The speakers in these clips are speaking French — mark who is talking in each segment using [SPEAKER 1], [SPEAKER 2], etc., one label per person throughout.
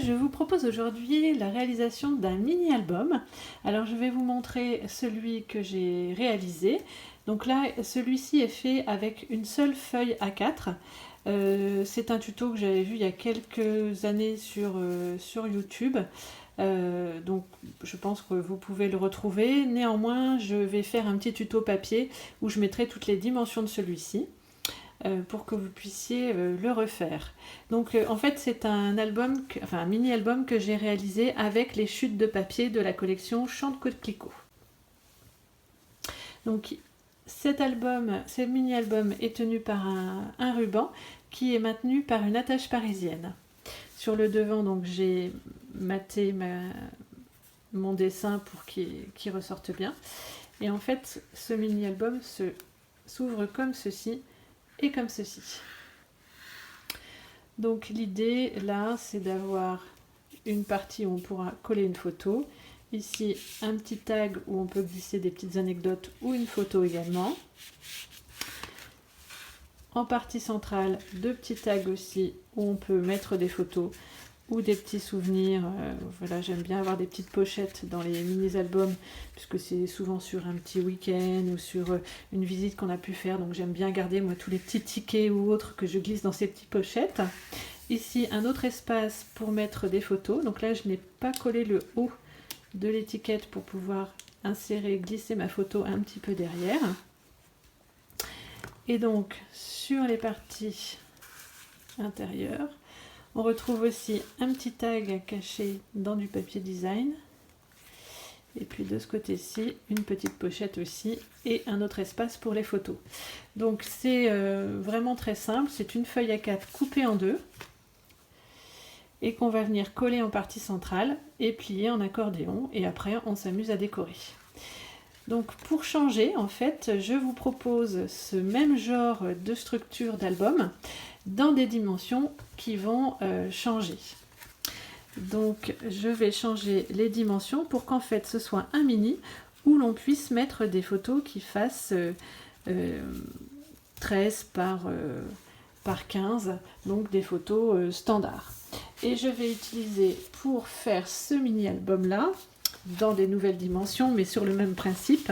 [SPEAKER 1] je vous propose aujourd'hui la réalisation d'un mini-album. Alors je vais vous montrer celui que j'ai réalisé. Donc là, celui-ci est fait avec une seule feuille A4. C'est un tuto que j'avais vu il y a quelques années sur YouTube. Donc je pense que vous pouvez le retrouver. Néanmoins, je vais faire un petit tuto papier où je mettrai toutes les dimensions de celui-ci. Pour que vous puissiez le refaire. Donc en fait c'est un album, un mini-album que j'ai réalisé avec les chutes de papier de la collection Chant de Coquelicot. Donc ce mini-album est tenu par un ruban qui est maintenu par une attache parisienne. Sur le devant, donc j'ai maté mon dessin pour qu'il ressorte bien. Et en fait ce mini-album s'ouvre comme ceci et comme ceci. Donc l'idée là, c'est d'avoir une partie où on pourra coller une photo. Ici, un petit tag où on peut glisser des petites anecdotes ou une photo également. En partie centrale, deux petits tags aussi où on peut mettre des photos ou des petits souvenirs. Voilà, j'aime bien avoir des petites pochettes dans les mini-albums puisque c'est souvent sur un petit week-end ou sur une visite qu'on a pu faire, donc j'aime bien garder moi tous les petits tickets ou autres que je glisse dans ces petites pochettes. Ici un autre espace pour mettre des photos, donc là je n'ai pas collé le haut de l'étiquette pour pouvoir glisser ma photo un petit peu derrière. Et donc sur les parties intérieures, on retrouve aussi un petit tag caché dans du papier design. Et puis de ce côté-ci, une petite pochette aussi et un autre espace pour les photos. Donc c'est vraiment très simple. C'est une feuille A4 coupée en deux et qu'on va venir coller en partie centrale et plier en accordéon. Et après, on s'amuse à décorer. Donc pour changer, en fait, je vous propose ce même genre de structure d'album dans des dimensions qui vont changer. Donc je vais changer les dimensions pour qu'en fait ce soit un mini où l'on puisse mettre des photos qui fassent 13 par 15, donc des photos standards. Et je vais utiliser pour faire ce mini album là, dans des nouvelles dimensions mais sur le même principe,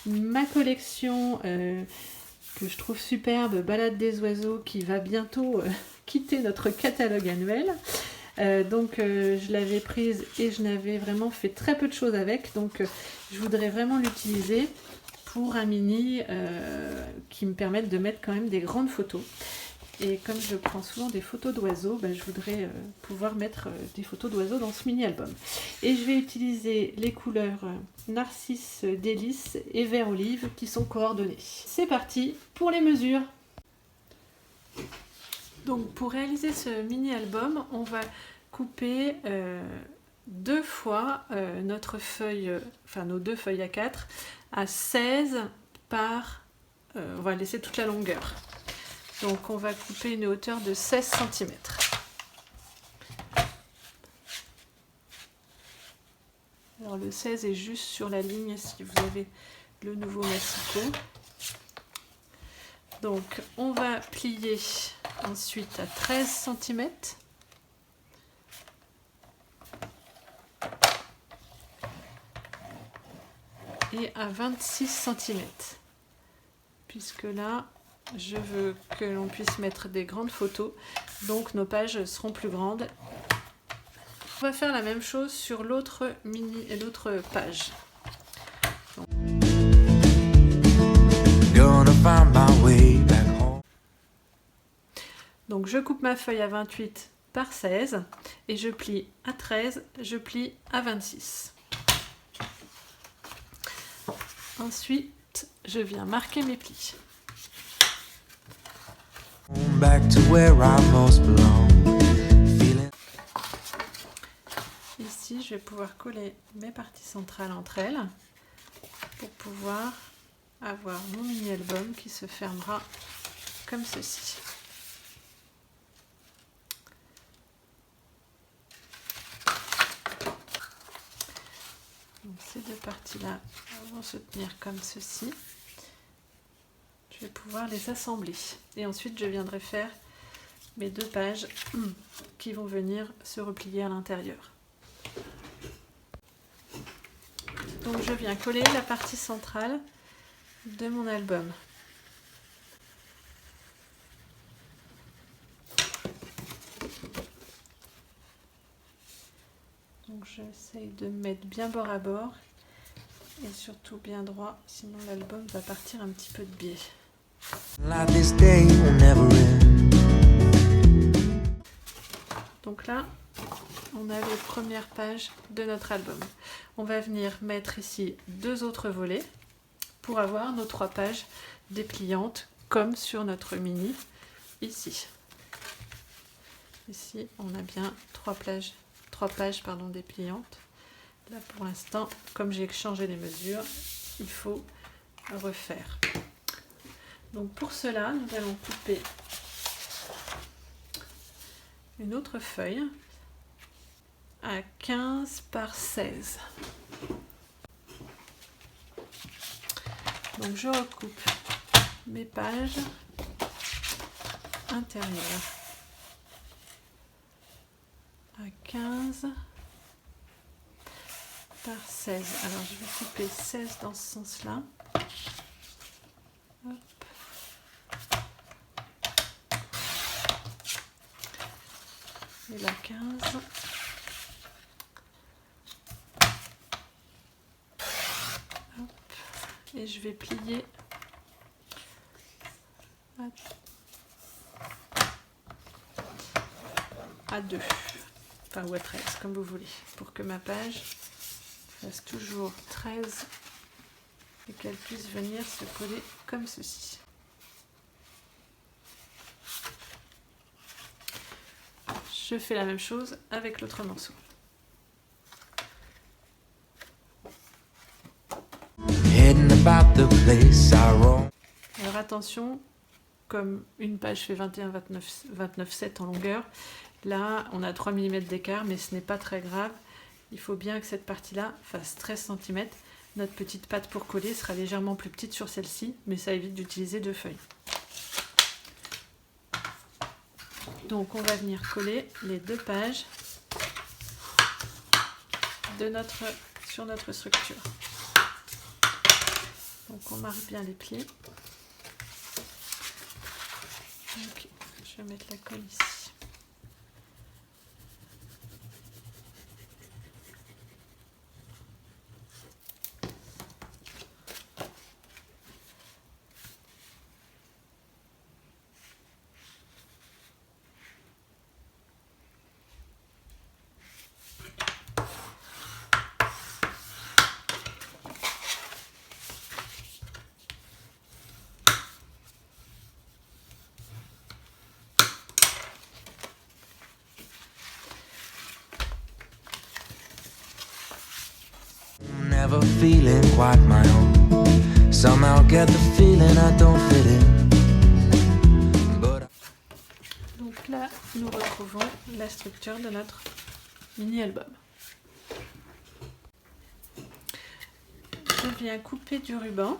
[SPEAKER 1] ma collection que je trouve superbe, Balade des oiseaux, qui va bientôt quitter notre catalogue annuel. Je l'avais prise et je n'avais vraiment fait très peu de choses avec, donc je voudrais vraiment l'utiliser pour un mini qui me permette de mettre quand même des grandes photos. Et comme je prends souvent des photos d'oiseaux, je voudrais pouvoir mettre des photos d'oiseaux dans ce mini album. Et je vais utiliser les couleurs Narcisse Délice et Vert Olive qui sont coordonnées. C'est parti pour les mesures. Donc pour réaliser ce mini album, on va couper deux fois notre feuille, nos deux feuilles A4 à 16 par, on va laisser toute la longueur. Donc on va couper une hauteur de 16 cm. Alors le 16 est juste sur la ligne si vous avez le nouveau massicot. Donc on va plier ensuite à 13 cm. Et à 26 cm. Puisque là, je veux que l'on puisse mettre des grandes photos, donc nos pages seront plus grandes. On va faire la même chose sur l'autre mini et l'autre page. Donc je coupe ma feuille à 28 par 16 et je plie à 13, je plie à 26. Ensuite, je viens marquer mes plis. Ici, je vais pouvoir coller mes parties centrales entre elles pour pouvoir avoir mon mini-album qui se fermera comme ceci. Donc ces deux parties-là vont se tenir comme ceci. Je vais pouvoir les assembler. Et ensuite, je viendrai faire mes 2 pages qui vont venir se replier à l'intérieur. Donc je viens coller la partie centrale de mon album. Donc j'essaye de mettre bien bord à bord et surtout bien droit, sinon l'album va partir un petit peu de biais. Donc là, on a les premières pages de notre album. On va venir mettre ici 2 autres volets pour avoir nos 3 pages dépliantes comme sur notre mini ici. Ici, on a bien 3 pages dépliantes. Là, pour l'instant, comme j'ai changé les mesures, il faut refaire. Donc pour cela, nous allons couper une autre feuille à 15 par 16. Donc je recoupe mes pages intérieures à 15 par 16. Alors je vais couper 16 dans ce sens-là. Hop. Et la 15. Hop. Et je vais plier à 2, enfin ou à 13, comme vous voulez, pour que ma page fasse toujours 13 et qu'elle puisse venir se coller comme ceci. Je fais la même chose avec l'autre morceau. Alors attention, comme une page fait 21, 29, 7 en longueur, là on a 3 mm d'écart, mais ce n'est pas très grave. Il faut bien que cette partie-là fasse 13 cm. Notre petite patte pour coller sera légèrement plus petite sur celle-ci, mais ça évite d'utiliser 2 feuilles. Donc on va venir coller les 2 pages sur notre structure. Donc on marque bien les plis. Donc, je vais mettre la colle ici.
[SPEAKER 2] Never feeling quite my own. Somehow get the feeling I don't fit in. But...
[SPEAKER 1] Donc là, nous retrouvons la structure de notre mini-album. Je viens couper du ruban.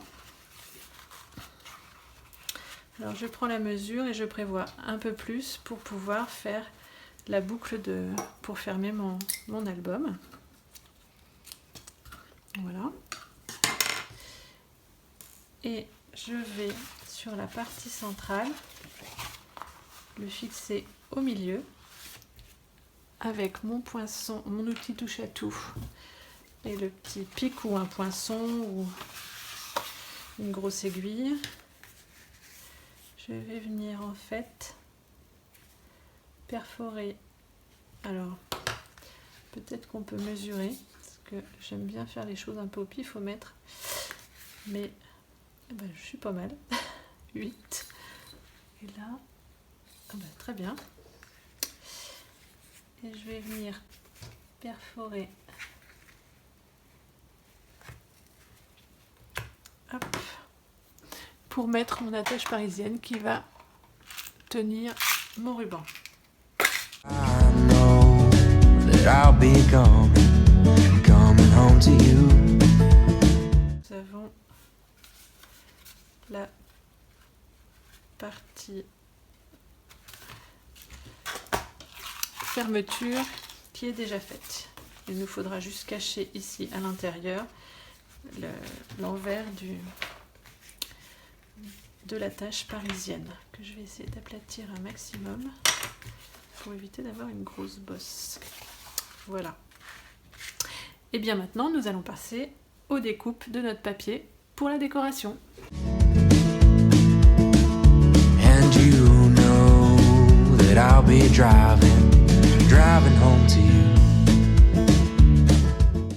[SPEAKER 1] Alors je prends la mesure et je prévois un peu plus pour pouvoir faire la boucle pour fermer mon album. Voilà. Et je vais sur la partie centrale le fixer au milieu avec mon poinçon, mon outil touche à tout et le petit pic ou un poinçon ou une grosse aiguille. Je vais venir en fait perforer. Alors peut-être qu'on peut mesurer, parce que j'aime bien faire les choses un peu au pifomètre, mais ben, je suis pas mal. 8. Et là, très bien. Et je vais venir perforer. Hop, pour mettre mon attache parisienne qui va tenir mon ruban. Nous avons la partie fermeture qui est déjà faite. Il nous faudra juste cacher ici à l'intérieur l'envers de la tâche parisienne que je vais essayer d'aplatir un maximum pour éviter d'avoir une grosse bosse. Voilà. Et bien maintenant, nous allons passer aux découpes de notre papier pour la décoration.
[SPEAKER 2] And you know that I'll be driving home to you.